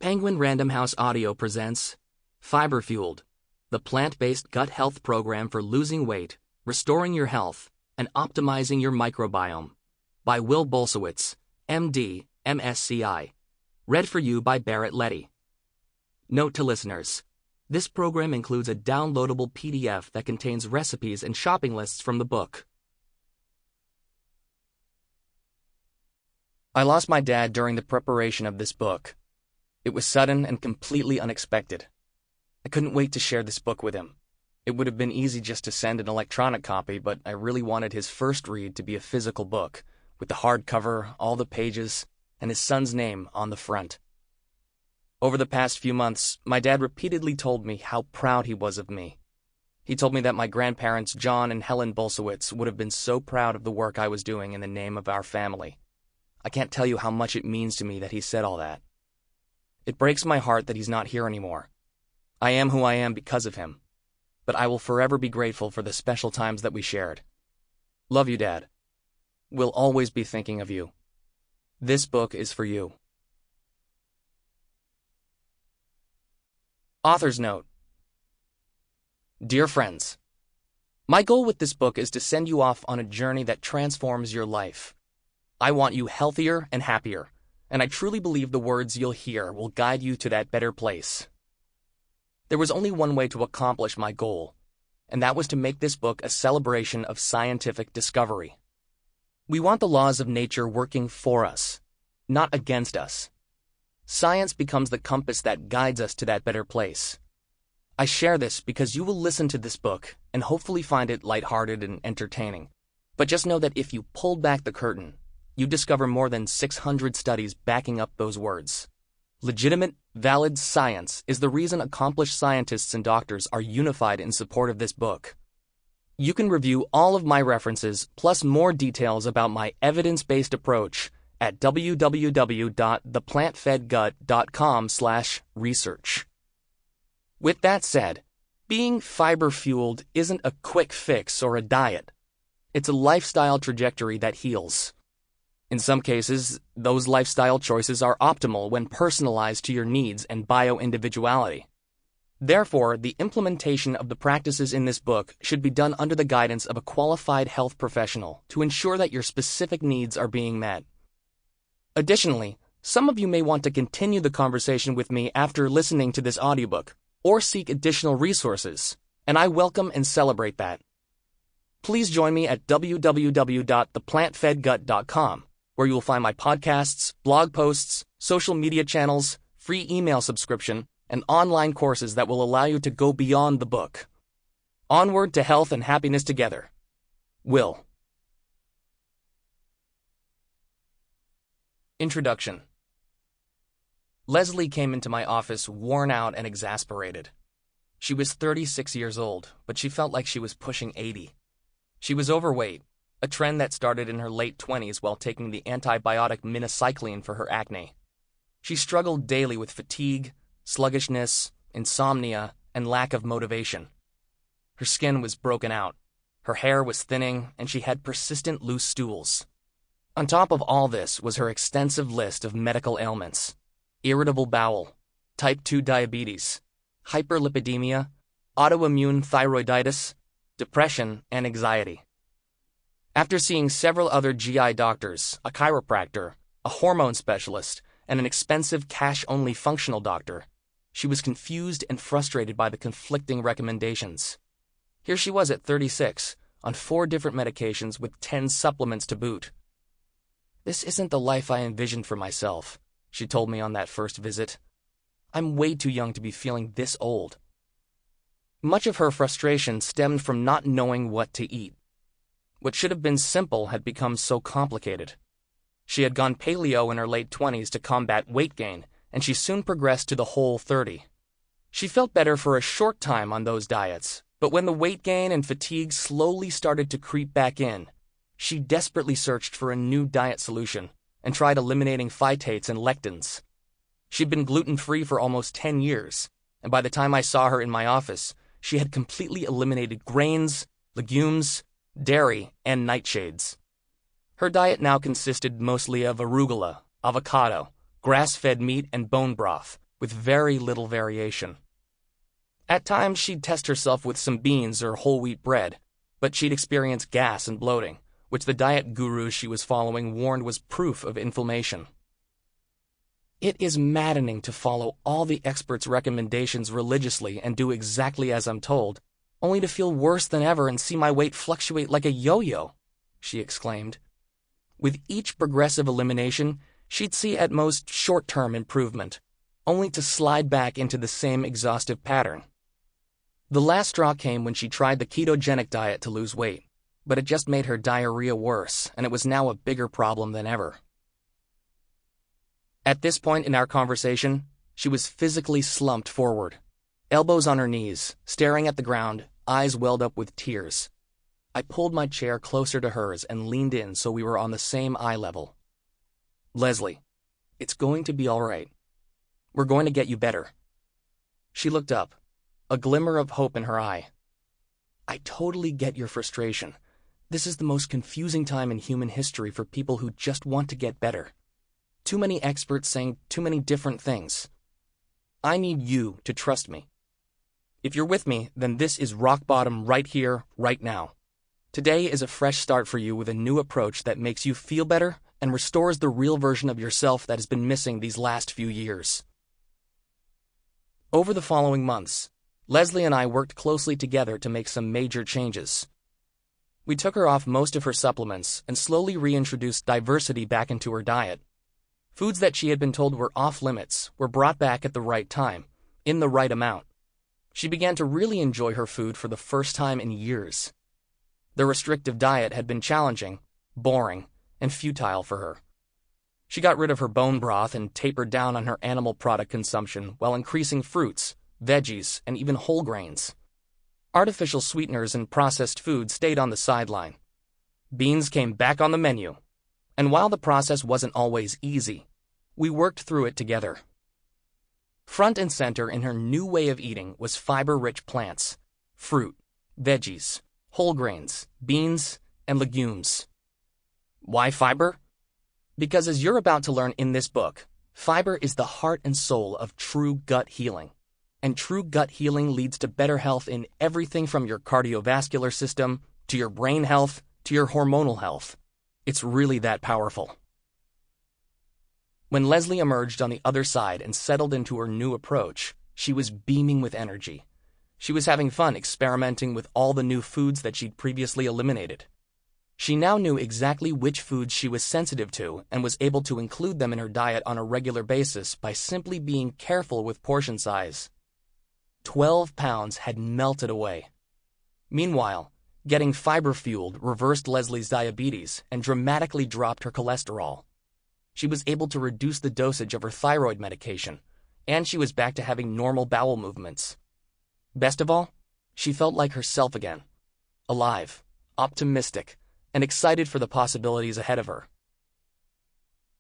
Penguin Random House Audio presents Fiber Fueled, the plant-based gut health program for losing weight, restoring your health, and optimizing your microbiome. By Bulsiewicz, MD, MSCI. Read for you by Barrett, Leddy. Note to listeners: this program includes a downloadable PDF that contains recipes and shopping lists from the book. I lost my dad during the preparation of this book. It was sudden and completely unexpected. I couldn't wait to share this book with him. It would have been easy just to send an electronic copy, but I really wanted his first read to be a physical book, with the hardcover, all the pages, and his son's name on the front. Over the past few months, my dad repeatedly told me how proud he was of me. He told me that my grandparents, John and Helen Bulsiewicz, would have been so proud of the work I was doing in the name of our family. I can't tell you how much it means to me that he said all that. It breaks my heart that he's not here anymore. I am who I am because of him, but I will forever be grateful for the special times that we shared. Love you, Dad. We'll always be thinking of you. This book is for you. Author's note. Dear friends, my goal with this book is to send you off on a journey that transforms your life. I want you healthier and happier, and I truly believe the words you'll hear will guide you to that better place. There was only one way to accomplish my goal, and that was to make this book a celebration of scientific discovery. We want the laws of nature working for us, not against us. Science becomes the compass that guides us to that better place. I share this because you will listen to this book and hopefully find it lighthearted and entertaining. But just know that if you pulled back the curtain, you discover more than 600 studies backing up those words. Legitimate, valid science is the reason accomplished scientists and doctors are unified in support of this book. You can review all of my references plus more details about my evidence-based approach at www.theplantfedgut.com/research. With that said, being fiber-fueled isn't a quick fix or a diet. It's a lifestyle trajectory that heals. In some cases, those lifestyle choices are optimal when personalized to your needs and bio-individuality. Therefore, the implementation of the practices in this book should be done under the guidance of a qualified health professional to ensure that your specific needs are being met. Additionally, some of you may want to continue the conversation with me after listening to this audiobook, or seek additional resources, and I welcome and celebrate that. Please join me at www.theplantfedgut.com, where you will find my podcasts, blog posts, social media channels, free email subscription, and online courses that will allow you to go beyond the book. Onward to health and happiness together. Will. Introduction. Leslie came into my office worn out and exasperated. She was 36 years old, but she felt like she was pushing 80. She was overweight, a trend that started in her late 20s while taking the antibiotic minocycline for her acne. She struggled daily with fatigue, sluggishness, insomnia, and lack of motivation. Her skin was broken out, her hair was thinning, and she had persistent loose stools. On top of all this was her extensive list of medical ailments: irritable bowel, type 2 diabetes, hyperlipidemia, autoimmune thyroiditis, depression, and anxiety. After seeing several other GI doctors, a chiropractor, a hormone specialist, and an expensive cash-only functional doctor, she was confused and frustrated by the conflicting recommendations. Here she was at 36, on 4 different medications with 10 supplements to boot. "This isn't the life I envisioned for myself," she told me on that first visit. "I'm way too young to be feeling this old." Much of her frustration stemmed from not knowing what to eat. What should have been simple had become so complicated. She had gone paleo in her late 20s to combat weight gain, and she soon progressed to the Whole30. She felt better for a short time on those diets, but when the weight gain and fatigue slowly started to creep back in, she desperately searched for a new diet solution and tried eliminating phytates and lectins. She'd been gluten-free for almost 10 years, and by the time I saw her in my office, she had completely eliminated grains, legumes, dairy, and nightshades. Her diet now consisted mostly of arugula, avocado, grass-fed meat, and bone broth, with very little variation. At times, she'd test herself with some beans or whole wheat bread, but she'd experience gas and bloating, which the diet gurus she was following warned was proof of inflammation. It is maddening to follow all the experts' recommendations religiously and do exactly as I'm told, only to feel worse than ever and see my weight fluctuate like a yo-yo, she exclaimed. With each progressive elimination, she'd see at most short-term improvement, only to slide back into the same exhaustive pattern. The last straw came when she tried the ketogenic diet to lose weight, but it just made her diarrhea worse, and it was now a bigger problem than ever. At this point in our conversation, she was physically slumped forward, elbows on her knees, staring at the ground, eyes welled up with tears. I pulled my chair closer to hers and leaned in so we were on the same eye level. "Leslie, it's going to be all right. We're going to get you better." She looked up, a glimmer of hope in her eye. "I totally get your frustration. This is the most confusing time in human history for people who just want to get better. Too many experts saying too many different things. I need you to trust me. If you're with me, then this is rock bottom right here, right now. Today is a fresh start for you with a new approach that makes you feel better and restores the real version of yourself that has been missing these last few years." Over the following months, Leslie and I worked closely together to make some major changes. We took her off most of her supplements and slowly reintroduced diversity back into her diet. Foods that she had been told were off limits were brought back at the right time, in the right amount. She began to really enjoy her food for the first time in years. The restrictive diet had been challenging, boring, and futile for her. She got rid of her bone broth and tapered down on her animal product consumption while increasing fruits, veggies, and even whole grains. Artificial sweeteners and processed food stayed on the sideline. Beans came back on the menu. And while the process wasn't always easy, we worked through it together. Front and center in her new way of eating was fiber-rich plants, fruit, veggies, whole grains, beans, and legumes. Why fiber? Because as you're about to learn in this book, fiber is the heart and soul of true gut healing. And true gut healing leads to better health in everything from your cardiovascular system, to your brain health, to your hormonal health. It's really that powerful. When Leslie emerged on the other side and settled into her new approach, she was beaming with energy. She was having fun experimenting with all the new foods that she'd previously eliminated. She now knew exactly which foods she was sensitive to and was able to include them in her diet on a regular basis by simply being careful with portion size. 12 pounds had melted away. Meanwhile, getting fiber-fueled reversed Leslie's diabetes and dramatically dropped her cholesterol. She was able to reduce the dosage of her thyroid medication, and she was back to having normal bowel movements. Best of all, she felt like herself again, alive, optimistic, and excited for the possibilities ahead of her.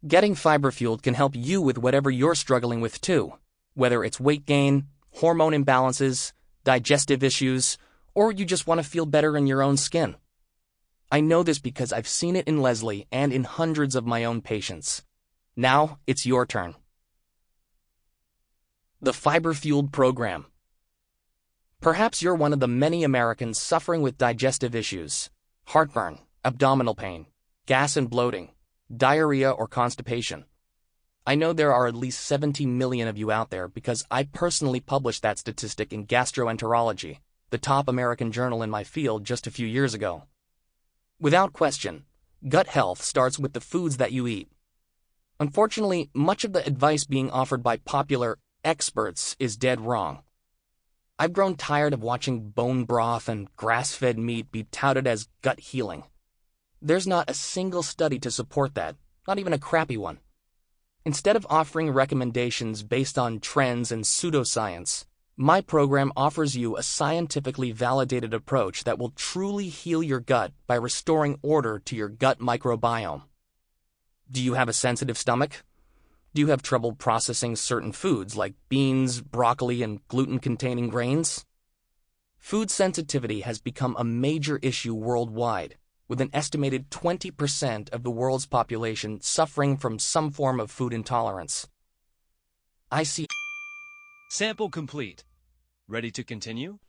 Getting fiber-fueled can help you with whatever you're struggling with too, whether it's weight gain, hormone imbalances, digestive issues, or you just want to feel better in your own skin. I know this because I've seen it in Leslie and in hundreds of my own patients. Now it's your turn. The Fiber-Fueled Program. Perhaps you're one of the many Americans suffering with digestive issues, heartburn, abdominal pain, gas and bloating, diarrhea or constipation. I know there are at least 70 million of you out there because I personally published that statistic in Gastroenterology, the top American journal in my field, just a few years ago. Without question, gut health starts with the foods that you eat. Unfortunately, much of the advice being offered by popular experts is dead wrong. I've grown tired of watching bone broth and grass-fed meat be touted as gut healing. There's not a single study to support that, not even a crappy one. Instead of offering recommendations based on trends and pseudoscience, my program offers you a scientifically validated approach that will truly heal your gut by restoring order to your gut microbiome. Do you have a sensitive stomach? Do you have trouble processing certain foods like beans, broccoli, and gluten-containing grains? Food sensitivity has become a major issue worldwide, with an estimated 20% of the world's population suffering from some form of food intolerance. I see Sample complete. Ready to continue?